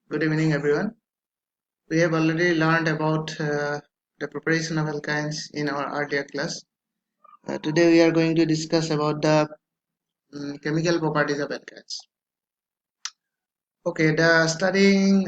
Good evening, everyone. We have already learned about the preparation of alkynes in our earlier class. Today we are going to discuss about the chemical properties of alkynes. Okay, the studying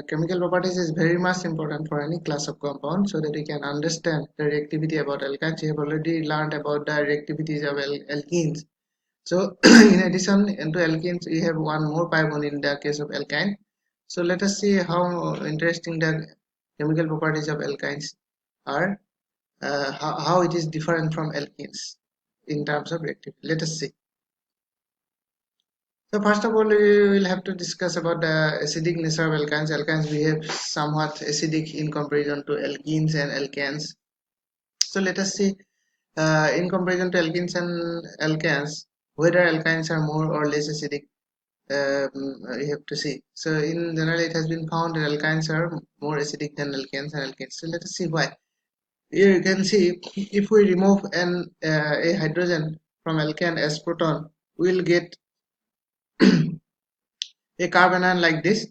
chemical properties is very much important for any class of compound so that we can understand the reactivity about alkynes. We have already learned about the reactivities of alkenes. So in addition to alkenes, we have one more pi bond in the case of alkyne. So let us see how interesting the chemical properties of alkynes are, how it is different from alkenes in terms of reactivity. Let us see. So first of all, we will have to discuss about the acidic nature of alkynes. Alkynes behave somewhat acidic in comparison to alkenes and alkanes. So let us see in comparison to alkenes and alkanes, whether alkynes are more or less acidic. You have to see. So in general, it has been found that alkynes are more acidic than alkanes and alkanes. So let us see why. Here you can see if we remove a hydrogen from alkane as proton, we will get a carbanion like this.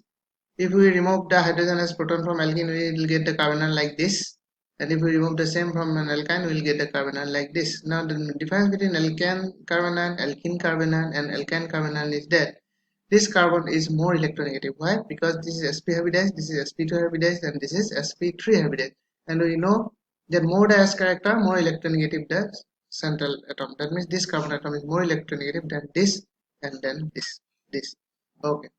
If we remove the hydrogen as proton from alkene, we will get the carbanion like this. And if we remove the same from an alkyne, we will get the carbanion like this. Now the difference between alkane carbanion, alkene carbanion, and alkyne carbanion is that this carbon is more electronegative. Why? Because this is sp hybridized, this is sp2 hybridized, and this is sp3 hybridized. And we know that more the s character, more electronegative the central atom. That means this carbon atom is more electronegative than this and then this. Okay.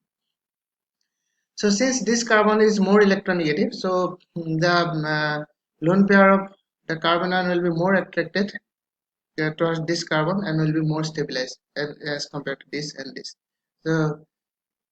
So since this carbon is more electronegative, so the lone pair of the carbanion will be more attracted towards this carbon and will be more stabilized as compared to this and this. So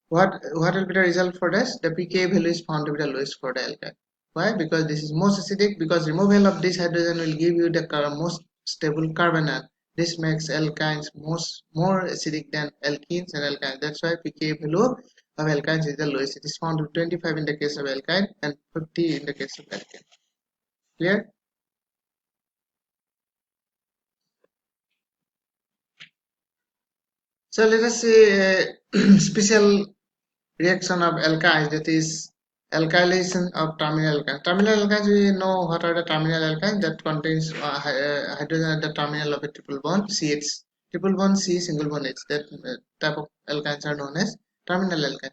what will be the result for this? The pK value is found to be the lowest for the alkyne. Why? Because this is most acidic, because removal of this hydrogen will give you the most stable carbanion. This makes alkynes more acidic than alkenes and alkynes. That's why pK value of alkynes is the lowest. It is found to 25 in the case of alkyne and 50 in the case of alkane. Clear? So let us see a special reaction of alkynes, that is alkylation of terminal alkynes. Terminal alkynes, we know what are the terminal alkynes, that contains hydrogen at the terminal of a triple bond CH, triple bond C, single bond H. That type of alkynes are known as terminal alkyne.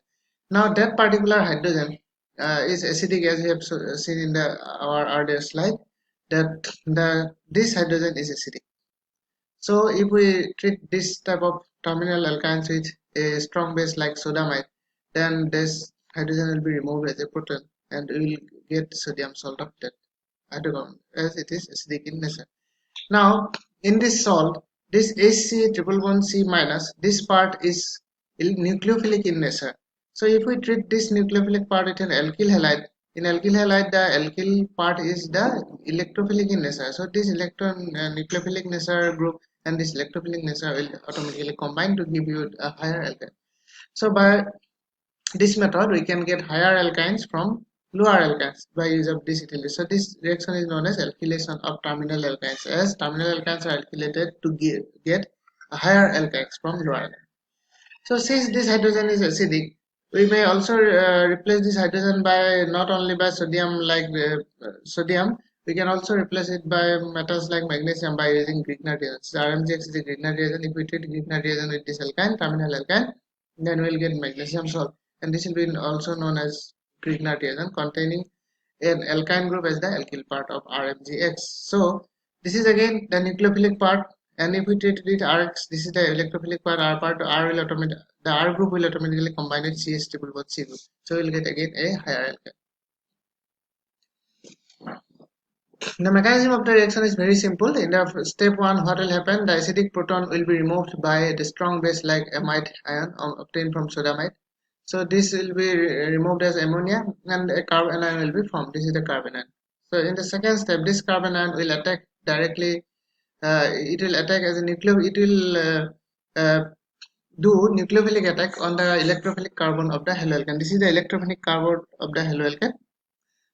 Now that particular hydrogen is acidic, as we have seen in our earlier slide, that this hydrogen is acidic. So if we treat this type of terminal alkynes with a strong base like sodamide, then this hydrogen will be removed as a proton and we will get sodium salt of that hydrocarbon as it is acidic in nature. Now in this salt, this HC triple bond C minus, this part is nucleophilic in nature. So if we treat this nucleophilic part with an alkyl halide, in alkyl halide the alkyl part is the electrophilic in nature. So this nucleophilic nature group and this electrophilic nature will automatically combine to give you a higher alkyne. So by this method we can get higher alkynes from lower alkynes by use of this ethyl. So this reaction is known as alkylation of terminal alkynes, as terminal alkynes are alkylated to get a higher alkynes from lower alkynes. So since this hydrogen is acidic, we may also replace this hydrogen by not only by sodium like sodium, we can also replace it by metals like magnesium by using Grignard reagent. So RMGX is a Grignard reagent. If we treat Grignard reagent with this alkyne, terminal alkyne, then we will get magnesium salt. And this will be also known as Grignard reagent, containing an alkyne group as the alkyl part of RMGX. So this is again the nucleophilic part, and if we treat it with Rx, this is the electrophilic part. R part, R will the R group will automatically combine with CH triple bond C group. So we'll get again a higher alkyne. The mechanism of the reaction is very simple. In the step 1, what will happen? The acidic proton will be removed by the strong base like amide ion obtained from sodamide. So this will be removed as ammonia and a carbon ion will be formed. This is the carbon ion. So in the second step, this carbon ion will attack directly. It will attack as a it will do nucleophilic attack on the electrophilic carbon of the haloalkane. This is the electrophilic carbon of the haloalkane.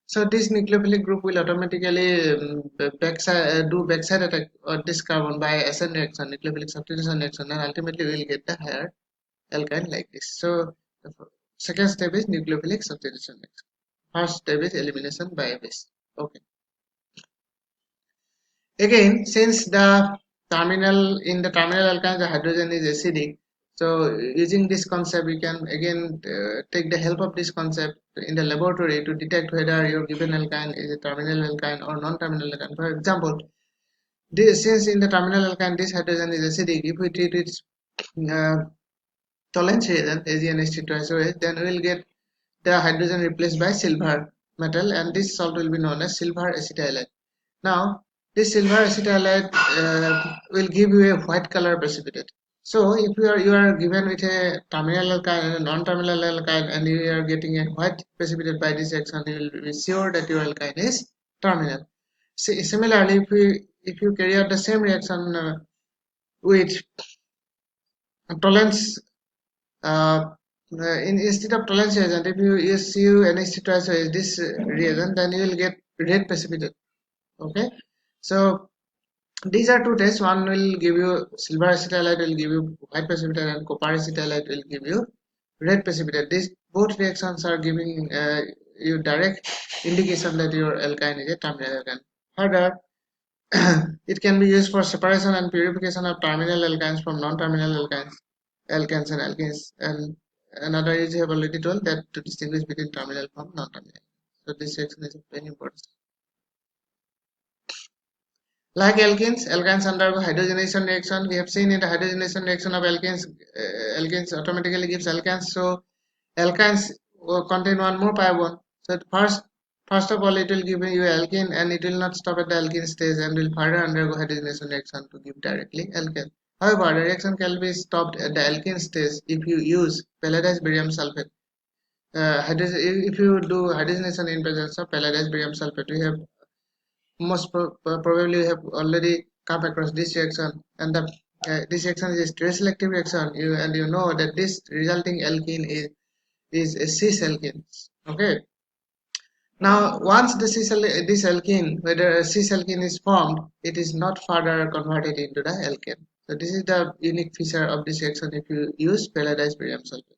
So this nucleophilic group will automatically do backside attack on this carbon by SN reaction, nucleophilic substitution reaction, and ultimately we will get the higher alkyne like this. So Second step is nucleophilic substitution reaction. First step is elimination by a base. Okay. Again, since the terminal alkyne the hydrogen is acidic, so using this concept we can again take the help of this concept in the laboratory to detect whether your given alkyne is a terminal alkyne or non-terminal alkyne. For example, since in the terminal alkyne this hydrogen is acidic, if we treat its Tollens reagent AgNH2SOH, then we will get the hydrogen replaced by silver metal, and this salt will be known as silver acetylide. Now, this silver acetylide will give you a white color precipitate. So, if you are given with a terminal alkyne and a non-terminal alkyne, and you are getting a white precipitate by this reaction, you will be sure that your alkyne is terminal. Similarly, if you carry out the same reaction with Tollens instead of Tollens reagent, if you use NH2SOH this reagent, then you will get red precipitate. Okay, so these are two tests. One will give you silver acetylide will give you white precipitate, and copper acetylide will give you red precipitate. These both reactions are giving you direct indication that your alkyne is a terminal alkyne. Further, it can be used for separation and purification of terminal alkynes from non-terminal alkynes and alkenes, and another is you have already told that to distinguish between terminal from non-terminal. So this section is very important. Like alkenes undergo hydrogenation reaction. We have seen in the hydrogenation reaction of alkenes automatically gives alkanes. So alkanes contain one more pi bond. So first of all, it will give you alkene, and it will not stop at the alkene stage and will further undergo hydrogenation reaction to give directly alkane. However, the reaction can be stopped at the alkene stage if you use palladized barium sulfate. If you do hydrogenation in presence of palladized barium sulfate, we have probably have already come across this reaction, and this reaction is a stress selective reaction. You know that this resulting alkene is a cis alkene. Okay. Now, once this alkene, whether a cis alkene is formed, it is not further converted into the alkane. So this is the unique feature of this reaction if you use palladized barium sulfate.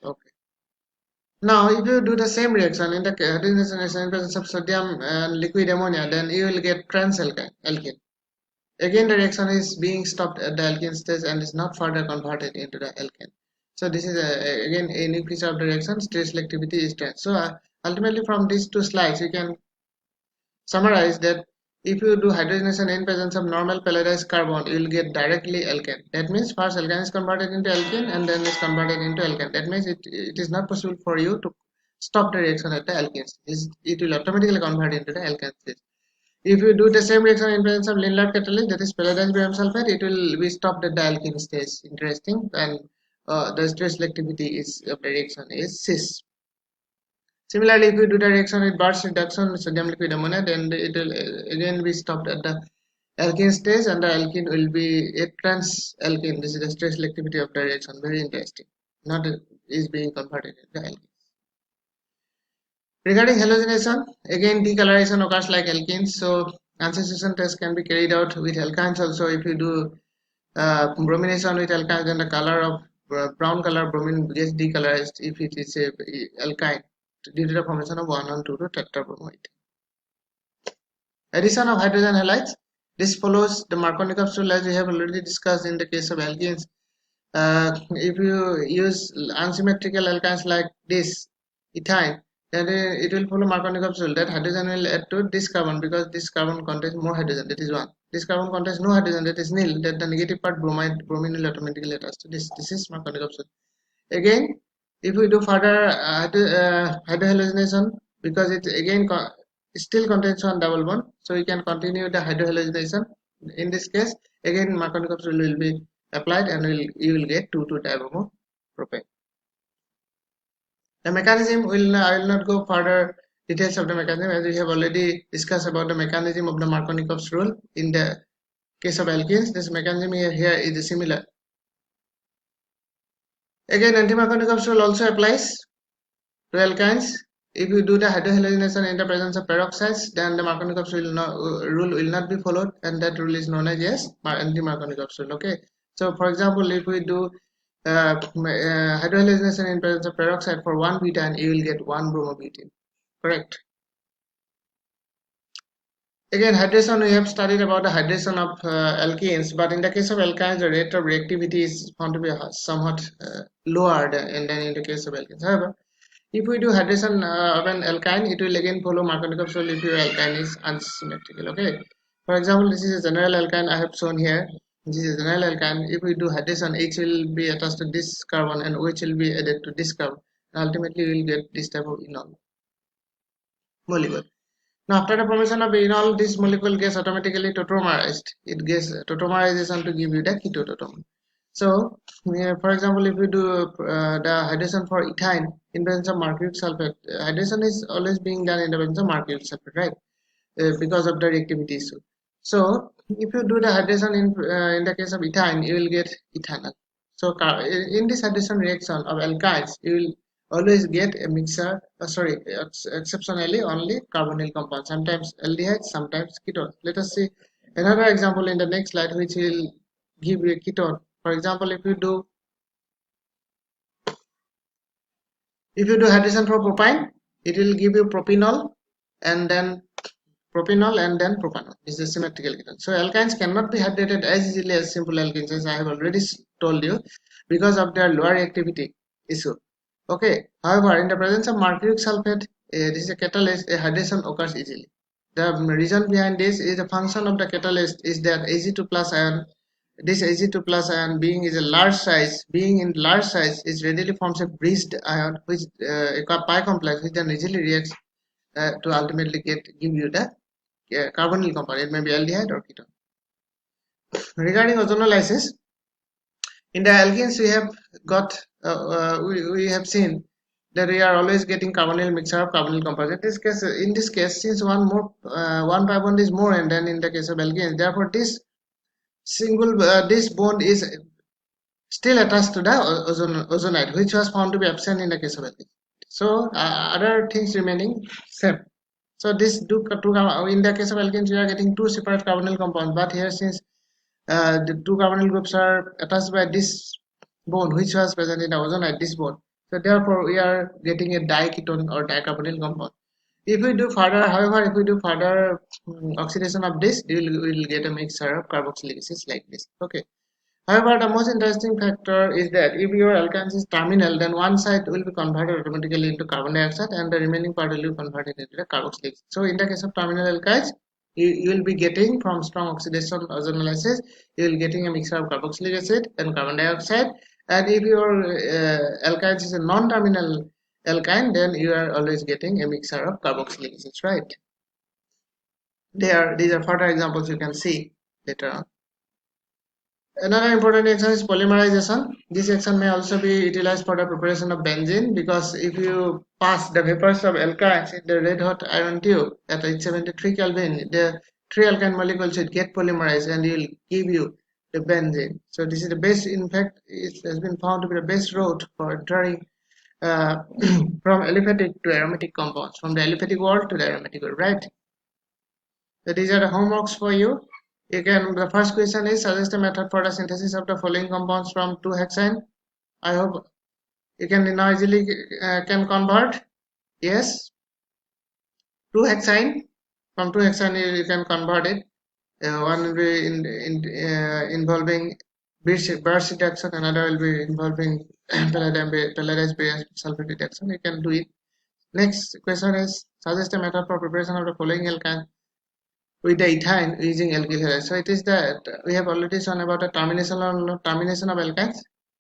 Okay. Now, if you do the same reaction in the hydrogenation reaction in presence of sodium and liquid ammonia, then you will get trans alkane. Again, the reaction is being stopped at the alkene stage and is not further converted into the alkane. So this is again a new feature of the reaction. Stress selectivity is trans. So ultimately, from these two slides, you can summarize that if you do hydrogenation in presence of normal palladized carbon, you will get directly alkane. That means first alkane is converted into alkene and then is converted into alkane. That means it is not possible for you to stop the reaction at the alkene stage. It will automatically convert into the alkane stage. If you do the same reaction in presence of Lindblad catalyst, that is palladized barium sulfate, it will be stopped at the alkene stage. Interesting, and the stress selectivity of the reaction is cis. Similarly, if you do the reaction with Bart's reduction with sodium liquid ammonia, then it will again be stopped at the alkene stage, and the alkene will be a trans alkene. This is the stress selectivity of the reaction. Very interesting. Not is being converted into alkene. Regarding halogenation, again decoloration occurs like alkenes. So ancestration test can be carried out with alkynes also. If you do bromination with alkynes, then the color of brown color bromine gets decolorized if it is a alkyne due to the formation of 1,1,2 tetrabromoid. Addition of hydrogen halides. This follows the Markovnikov rule as we have already discussed in the case of alkenes. If you use unsymmetrical alkynes like this, ethyne, then it will follow Markovnikov rule that hydrogen will add to this carbon because this carbon contains more hydrogen, that is 1. This carbon contains no hydrogen, that is nil, that the negative part bromine will automatically attach to this. This is Markovnikov rule. Again, if we do further hydrohalogenation, because it again still contains one double bond, so we can continue the hydrohalogenation. In this case, again Markovnikov rule will be applied and you will get 2,2-dibromopropane. The mechanism I will not go further details of the mechanism as we have already discussed about the mechanism of the Markovnikov's rule. In the case of alkenes, this mechanism here is similar. Again, anti-Markovnikov's rule also applies to alkynes. If you do the hydrohalogenation in the presence of peroxides, then the Markovnikov's rule will not be followed, and that rule is known as anti-Markovnikov's rule. Okay. So for example, if we do hydrohalogenation in presence of peroxide for 1 butane, you will get 1 bromobutane. Correct. Again, hydration, we have studied about the hydration of alkenes, but in the case of alkynes, the rate of reactivity is found to be somewhat lower than in the case of alkenes. However, if we do hydration of an alkyne, it will again follow Markovnikov rule if your alkyne is unsymmetrical. Okay. For example, this is a general alkyne I have shown here. This is a general alkyne. If we do hydration, H will be attached to this carbon and OH will be added to this carbon. And ultimately, we will get this type of enol molecule. Now, after the formation of enol, this molecule gets automatically tautomerized. It gets tautomerization to give you the ketototomer. So, for example, if we do the hydration for ethyne in presence of mercury sulfate, hydration is always being done in the presence of mercury sulfate, right? Because of the reactivity issue. So, if you do the hydration in the case of ethyne, you will get ethanol. So, in this hydration reaction of alkynes, you will always get a mixture, exceptionally only carbonyl compound, sometimes aldehyde, sometimes ketone. Let us see another example in the next slide, which will give you a ketone. For example, if you do hydration for propyne, it will give you propanol and then propanol. This is a symmetrical ketone. So alkynes cannot be hydrated as easily as simple alkenes, as I have already told you, because of their lower reactivity issue. Okay. However, in the presence of mercuric sulfate, this is a catalyst, a hydration occurs easily. The reason behind this is the function of the catalyst is that Ag2 plus ion. This Ag2 plus ion being in large size is readily forms a bridged ion, which a pi complex, which then easily reacts to ultimately give you the carbonyl compound. It may be aldehyde or ketone. Regarding ozonolysis, in the alkenes we have got we have seen that we are always getting carbonyl mixture of carbonyl compounds. In this case, since one pi bond is more than in the case of alkenes, therefore this bond is still attached to the ozonide, which was found to be absent in the case of alkenes. So other things remaining same. So this in the case of alkenes we are getting two separate carbonyl compounds, but here since the two carbonyl groups are attached by this bond, which was present in the ozonide, this bond. So therefore, we are getting a diketone or dicarbonyl compound. If we do further, however, if we do further oxidation of this, we will get a mixture of carboxylic acids like this. Okay. However, the most interesting factor is that if your alkynes is terminal, then one side will be converted automatically into carbon dioxide and the remaining part will be converted into the carboxylic. So in the case of terminal alkynes, you will be getting from strong oxidation ozonolysis, you will getting a mixture of carboxylic acid and carbon dioxide. And if your alkynes is a non-terminal alkyne, then you are always getting a mixture of carboxylic acids, right? These are further examples you can see later on. Another important action is polymerization. This action may also be utilized for the preparation of benzene, because if you pass the vapors of alkynes in the red hot iron tube at 873 Kelvin, the three alkyne molecules should get polymerized and will give you the benzene. So this is the best, in fact, it has been found to be the best route for entering from aliphatic to aromatic compounds, from the aliphatic world to the aromatic world, right? So these are the homeworks for you. The first question is suggest a method for the synthesis of the following compounds from 2-hexane. I hope you can now easily can convert. Yes, 2-hexane. From 2-hexane you can convert it. One will be involving Birch reduction, another will be involving palladium sulfate reduction. You can do it. Next question is suggest a method for preparation of the following alkyne with the ethyne using alkyl halide. So it is that we have already shown about the termination of alkynes.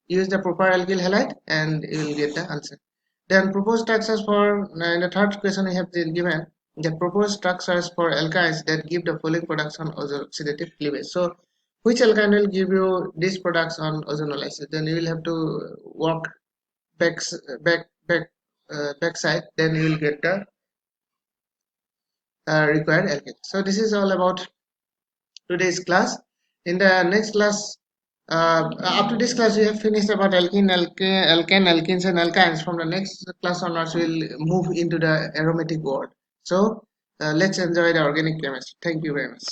Use the proper alkyl halide and you will get the answer. Then proposed structures for in the third question we have given the proposed structures for alkynes that give the following products on oxidative cleavage. So which alkyne will give you these products on ozonolysis? Then you will have to walk backside. Then you will get the required alkane. So this is all about today's class. In the next class, up to this class we have finished about alkenes and alkynes. From the next class onwards we will move into the aromatic world. So let's enjoy the organic chemistry. Thank you very much.